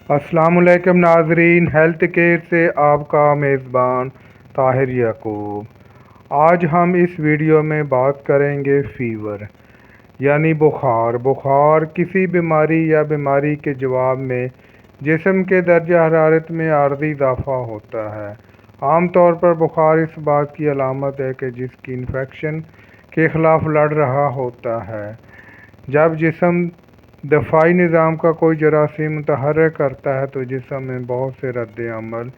السلام علیکم ناظرین، ہیلتھ کیئر سے آپ کا میزبان طاہر یعقوب۔ آج ہم اس ویڈیو میں بات کریں گے فیور یعنی بخار کسی بیماری یا بیماری کے جواب میں جسم کے درجہ حرارت میں عارضی اضافہ ہوتا ہے۔ عام طور پر بخار اس بات کی علامت ہے کہ جسم کی انفیکشن کے خلاف لڑ رہا ہوتا ہے۔ جب جسم دفاعی نظام کا کوئی جراثیم متحرک کرتا ہے تو جسم میں بہت سے رد عمل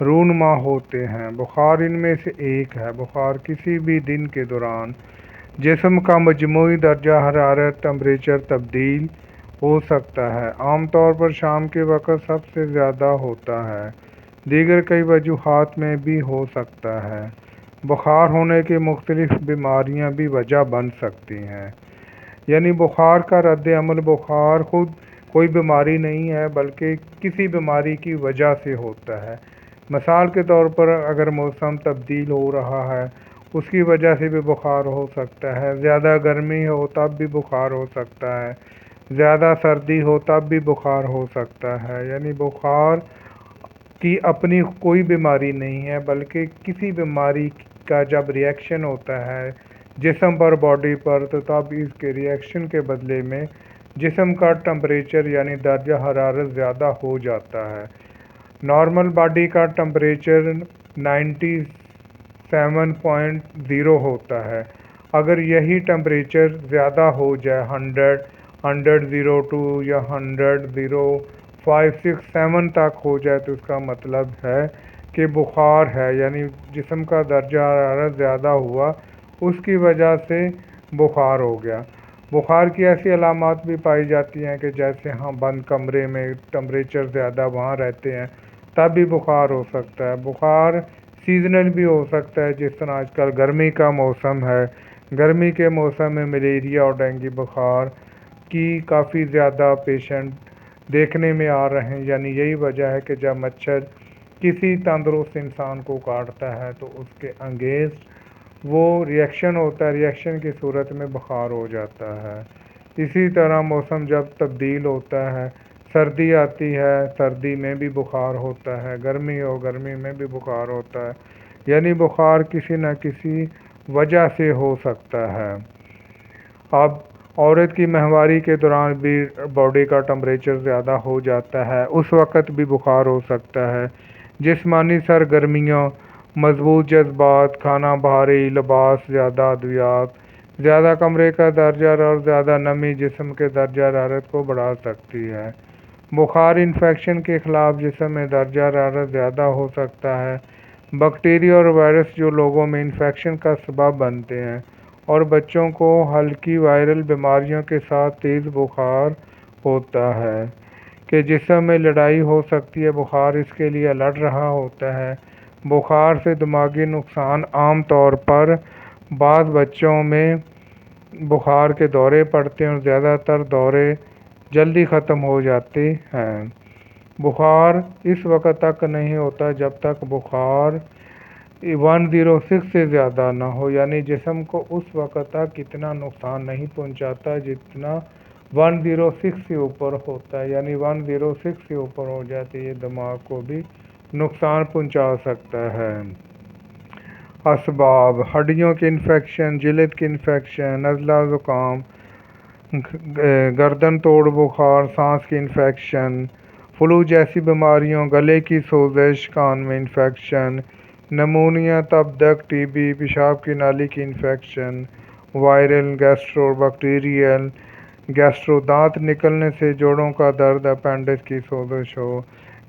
رونما ہوتے ہیں۔ بخار ان میں سے ایک ہے۔ بخار کسی بھی دن کے دوران جسم کا مجموعی درجہ حرارت ٹمپریچر تبدیل ہو سکتا ہے۔ عام طور پر شام کے وقت سب سے زیادہ ہوتا ہے، دیگر کئی وجوہات میں بھی ہو سکتا ہے۔ بخار ہونے کی مختلف بیماریاں بھی وجہ بن سکتی ہیں۔ یعنی بخار کا رد عمل بخار خود کوئی بیماری نہیں ہے بلکہ کسی بیماری کی وجہ سے ہوتا ہے۔ مثال کے طور پر اگر موسم تبدیل ہو رہا ہے اس کی وجہ سے بھی بخار ہو سکتا ہے، زیادہ گرمی ہو تب بھی بخار ہو سکتا ہے، زیادہ سردی ہو تب بھی بخار ہو سکتا ہے۔ یعنی بخار کی اپنی کوئی بیماری نہیں ہے بلکہ کسی بیماری کا جب ریئیکشن ہوتا ہے جسم پر، باڈی پر، تو تب اس کے ریئیکشن کے بدلے میں جسم کا ٹمپریچر یعنی درجہ حرارت زیادہ ہو جاتا ہے۔ نارمل باڈی کا ٹمپریچر 97.0 ہوتا ہے۔ اگر یہی ٹمپریچر زیادہ ہو جائے 100، 102 یا 100.5، 6، 7 تک ہو جائے تو اس کا مطلب ہے کہ بخار ہے، یعنی جسم کا درجہ حرارت زیادہ ہوا، اس کی وجہ سے بخار ہو گیا۔ بخار کی ایسی علامات بھی پائی جاتی ہیں کہ جیسے ہم بند کمرے میں ٹمپریچر زیادہ وہاں رہتے ہیں تب بھی بخار ہو سکتا ہے۔ بخار سیزنل بھی ہو سکتا ہے، جس طرح آج کل گرمی کا موسم ہے، گرمی کے موسم میں ملیریا اور ڈینگی بخار کی کافی زیادہ پیشنٹ دیکھنے میں آ رہے ہیں۔ یعنی یہی وجہ ہے کہ جب مچھر کسی تندرست انسان کو کاٹتا ہے تو اس کے انگیزٹ وہ ریئیکشن ہوتا ہے، ریئیکشن کی صورت میں بخار ہو جاتا ہے۔ اسی طرح موسم جب تبدیل ہوتا ہے، سردی آتی ہے، سردی میں بھی بخار ہوتا ہے، گرمی ہو، گرمی میں بھی بخار ہوتا ہے۔ یعنی بخار کسی نہ کسی وجہ سے ہو سکتا ہے۔ اب عورت کی ماہواری کے دوران بھی باڈی کا ٹمپریچر زیادہ ہو جاتا ہے، اس وقت بھی بخار ہو سکتا ہے۔ جسمانی سرگرمیوں، مضبوط جذبات، کھانا بھاری، لباس، زیادہ ادویات، زیادہ کمرے کا درجہ اور زیادہ نمی جسم کے درجہ حرارت کو بڑھا سکتی ہے۔ بخار انفیکشن کے خلاف جسم میں درجہ حرارت زیادہ ہو سکتا ہے۔ بیکٹیریا اور وائرس جو لوگوں میں انفیکشن کا سبب بنتے ہیں، اور بچوں کو ہلکی وائرل بیماریوں کے ساتھ تیز بخار ہوتا ہے کہ جسم میں لڑائی ہو سکتی ہے، بخار اس کے لیے لڑ رہا ہوتا ہے۔ بخار سے دماغی نقصان عام طور پر بعض بچوں میں بخار کے دورے پڑتے ہیں اور زیادہ تر دورے جلدی ختم ہو جاتے ہیں۔ بخار اس وقت تک نہیں ہوتا جب تک بخار 106 سے زیادہ نہ ہو، یعنی جسم کو اس وقت تک اتنا نقصان نہیں پہنچاتا جتنا 106 سے اوپر ہوتا ہے۔ یعنی 106 سے اوپر ہو جاتے یہ دماغ کو بھی نقصان پہنچا سکتا ہے۔ اسباب: ہڈیوں کی انفیکشن، جلد کی انفیکشن، نزلہ زکام، گردن توڑ بخار، سانس کی انفیکشن، فلو جیسی بیماریوں، گلے کی سوزش، کان میں انفیکشن، نمونیا، تپ، ٹی بی، پیشاب کی نالی کی infection, viral, gastro bacterial, gastro, دانت نکلنے سے، جوڑوں کا درد، اپینڈکس کی سوزش ہو،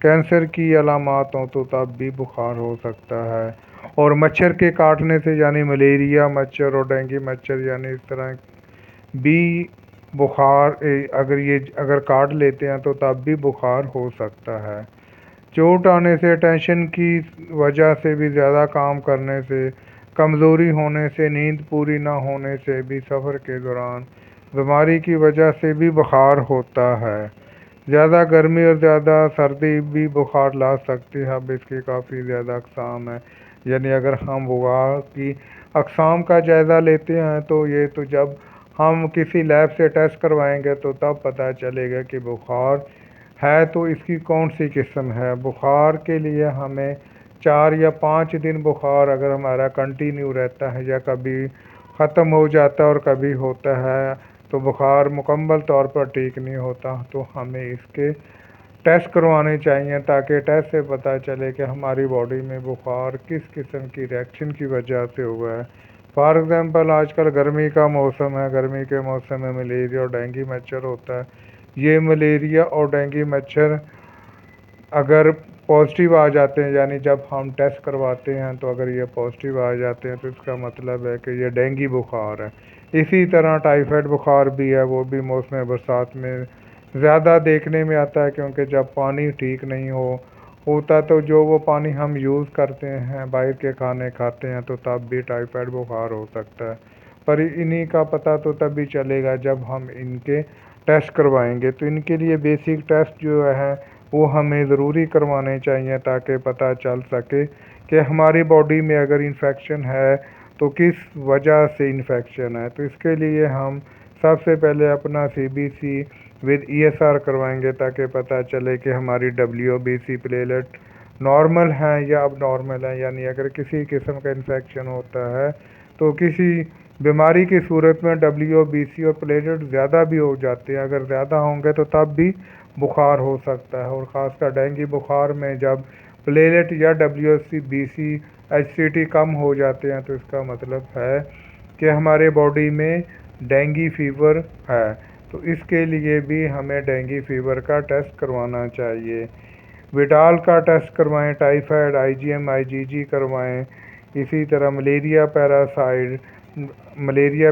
کینسر کی علامات ہوں تو تب بھی بخار ہو سکتا ہے۔ اور مچھر کے کاٹنے سے یعنی ملیریا مچھر اور ڈینگی مچھر، یعنی اس طرح بھی بخار اگر کاٹ لیتے ہیں تو تب بھی بخار ہو سکتا ہے۔ چوٹ آنے سے، ٹینشن کی وجہ سے بھی، زیادہ کام کرنے سے، کمزوری ہونے سے، نیند پوری نہ ہونے سے بھی، سفر کے دوران بیماری کی وجہ سے بھی بخار ہوتا ہے۔ زیادہ گرمی اور زیادہ سردی بھی بخار لا سکتی ہے۔ اب اس کی کافی زیادہ اقسام ہیں۔ یعنی اگر ہم بخار کی اقسام کا جائزہ لیتے ہیں تو یہ تو جب ہم کسی لیب سے ٹیسٹ کروائیں گے تو تب پتہ چلے گا کہ بخار ہے تو اس کی کون سی قسم ہے۔ بخار کے لیے ہمیں 4 یا 5 دن بخار اگر ہمارا کنٹینیو رہتا ہے یا کبھی ختم ہو جاتا ہے اور کبھی ہوتا ہے تو بخار مکمل طور پر ٹھیک نہیں ہوتا، تو ہمیں اس کے ٹیسٹ کروانے چاہیے تاکہ ٹیسٹ سے پتہ چلے کہ ہماری باڈی میں بخار کس قسم کی ریئیکشن کی وجہ سے ہوا ہے۔ فار ایگزامپل آج کل گرمی کا موسم ہے، گرمی کے موسم میں ملیریا اور ڈینگی مچھر ہوتا ہے۔ یہ ملیریا اور ڈینگی مچھر اگر پازیٹیو آ جاتے ہیں، یعنی جب ہم ٹیسٹ کرواتے ہیں تو اگر یہ پازیٹیو آ جاتے ہیں تو اس کا مطلب ہے کہ یہ ڈینگی بخار ہے۔ اسی طرح ٹائیفائڈ بخار بھی ہے، وہ بھی موسم برسات میں زیادہ دیکھنے میں آتا ہے، کیونکہ جب پانی ٹھیک نہیں ہوتا تو جو وہ پانی ہم یوز کرتے ہیں، باہر کے کھانے کھاتے ہیں، تو تب بھی ٹائیفائڈ بخار ہو سکتا ہے۔ پر انہی کا پتہ تو تب بھی چلے گا جب ہم ان کے ٹیسٹ کروائیں گے۔ تو ان کے لیے بیسک ٹیسٹ جو ہے وہ ہمیں ضروری کروانے چاہیے تاکہ پتہ چل سکے کہ ہماری باڈی میں اگر انفیکشن ہے تو کس وجہ سے انفیکشن ہے۔ تو اس کے لیے ہم سب سے پہلے اپنا CBC ود ESR کروائیں گے تاکہ پتہ چلے کہ ہماری WBC پلیٹلیٹ نارمل ہیں یا اب نارمل ہیں، یعنی اگر کسی قسم کا انفیکشن ہوتا ہے تو کسی بیماری کی صورت میں WBC اور پلیٹلیٹ زیادہ بھی ہو جاتے ہیں، اگر زیادہ ہوں گے تو تب بھی بخار ہو سکتا ہے۔ اور خاص کر ڈینگی بخار میں جب پلیٹلیٹ یا WBC HCT کم ہو جاتے ہیں تو اس کا مطلب ہے کہ ہمارے باڈی میں ڈینگی فیور ہے۔ تو اس کے لیے بھی ہمیں ڈینگی فیور کا ٹیسٹ کروانا چاہیے۔ ویڈال کا ٹیسٹ کروائیں، ٹائیفائڈ IgM IgG کروائیں، اسی طرح ملیریا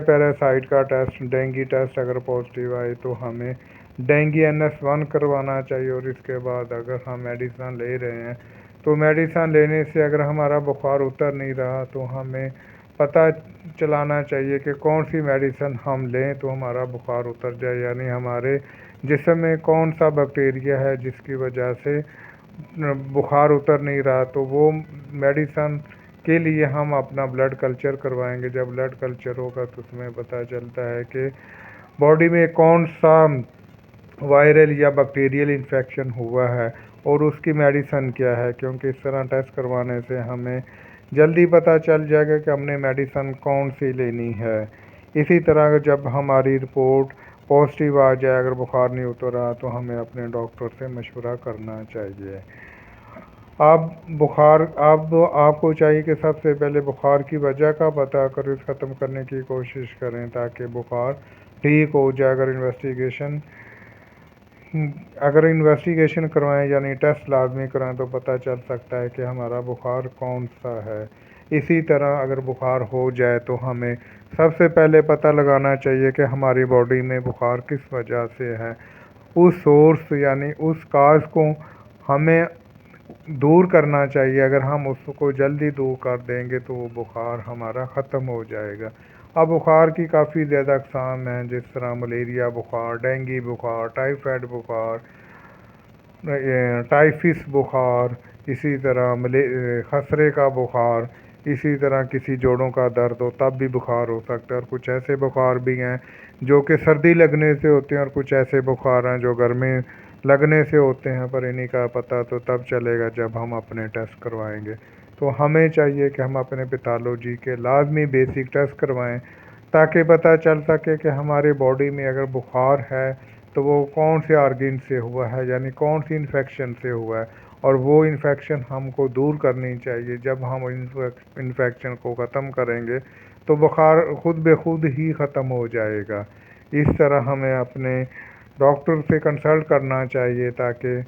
پیراسائٹ کا ٹیسٹ، ڈینگی ٹیسٹ اگر پازیٹیو آئے تو ہمیں ڈینگی NS1 کروانا چاہیے۔ اور اس کے بعد اگر ہم میڈیسن لے رہے ہیں تو میڈیسن لینے سے اگر ہمارا بخار اتر نہیں رہا تو ہمیں پتہ چلانا چاہیے کہ کون سی میڈیسن ہم لیں تو ہمارا بخار اتر جائے، یعنی ہمارے جسم میں کون سا بیکٹیریا ہے جس کی وجہ سے بخار اتر نہیں رہا، تو وہ میڈیسن کے لیے ہم اپنا بلڈ کلچر کروائیں گے۔ جب بلڈ کلچر ہوگا تو اس میں پتہ چلتا ہے کہ باڈی میں کون سا وائرل یا بیکٹیریل انفیکشن ہوا ہے اور اس کی میڈیسن کیا ہے، کیونکہ اس طرح ٹیسٹ کروانے سے ہمیں جلدی پتہ چل جائے گا کہ ہم نے میڈیسن کون سی لینی ہے۔ اسی طرح جب ہماری رپورٹ پازیٹیو آ جائے، اگر بخار نہیں اتر رہا تو ہمیں اپنے ڈاکٹر سے مشورہ کرنا چاہیے۔ اب آپ کو چاہیے کہ سب سے پہلے بخار کی وجہ کا پتہ کر اس ختم کرنے کی کوشش کریں تاکہ بخار ٹھیک ہو جائے۔ اگر انویسٹیگیشن کروائیں یعنی ٹیسٹ لازمی کرائیں تو پتہ چل سکتا ہے کہ ہمارا بخار کون سا ہے۔ اسی طرح اگر بخار ہو جائے تو ہمیں سب سے پہلے پتہ لگانا چاہیے کہ ہماری باڈی میں بخار کس وجہ سے ہے۔ اس سورس یعنی اس کاز کو ہمیں دور کرنا چاہیے۔ اگر ہم اس کو جلدی دور کر دیں گے تو وہ بخار ہمارا ختم ہو جائے گا۔ اب بخار کی کافی زیادہ اقسام ہیں، جس طرح ملیریا بخار، ڈینگی بخار، ٹائیفائڈ بخار، ٹائفس بخار، اسی طرح خسرے کا بخار، اسی طرح کسی جوڑوں کا درد ہو تب بھی بخار ہو سکتا ہے۔ اور کچھ ایسے بخار بھی ہیں جو کہ سردی لگنے سے ہوتے ہیں اور کچھ ایسے بخار ہیں جو گرمی لگنے سے ہوتے ہیں، پر انہی کا پتہ تو تب چلے گا جب ہم اپنے ٹیسٹ کروائیں گے۔ تو ہمیں چاہیے کہ ہم اپنے پیتھولوجی کے لازمی بیسک ٹیسٹ کروائیں تاکہ پتہ چل سکے کہ ہمارے باڈی میں اگر بخار ہے تو وہ کون سے آرگن سے ہوا ہے، یعنی کون سی انفیکشن سے ہوا ہے، اور وہ انفیکشن ہم کو دور کرنی چاہیے۔ جب ہم انفیکشن کو ختم کریں گے تو بخار خود بے خود ہی ختم ہو جائے گا۔ اس طرح ہمیں اپنے ڈاکٹر سے کنسلٹ کرنا چاہیے تاکہ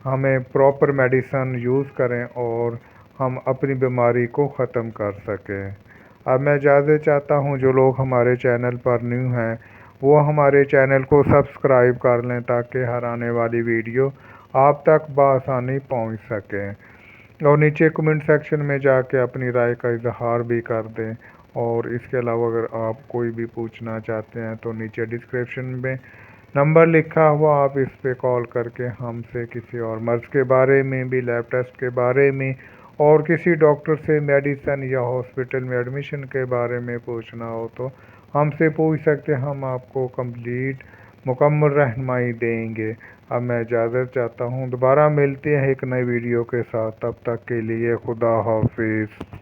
ہمیں پراپر میڈیسن یوز کریں اور ہم اپنی بیماری کو ختم کر سکیں۔ اب میں اجازت چاہتا ہوں جو لوگ ہمارے چینل پر نیو ہیں وہ ہمارے چینل کو سبسکرائب کر لیں تاکہ ہر آنے والی ویڈیو آپ تک بآسانی پہنچ سکیں، اور نیچے کمنٹ سیکشن میں جا کے اپنی رائے کا اظہار بھی کر دیں۔ اور اس کے علاوہ اگر آپ کوئی بھی پوچھنا چاہتے ہیں تو نیچے ڈسکرپشن میں نمبر لکھا ہوا، آپ اس پہ کال کر کے ہم سے کسی اور مرض کے بارے میں بھی، لیب ٹیسٹ کے بارے میں، اور کسی ڈاکٹر سے میڈیسن یا ہاسپٹل میں ایڈمیشن کے بارے میں پوچھنا ہو تو ہم سے پوچھ سکتے ہیں، ہم آپ کو مکمل رہنمائی دیں گے۔ اب میں اجازت چاہتا ہوں، دوبارہ ملتے ہیں ایک نئی ویڈیو کے ساتھ، تب تک کے لیے خدا حافظ۔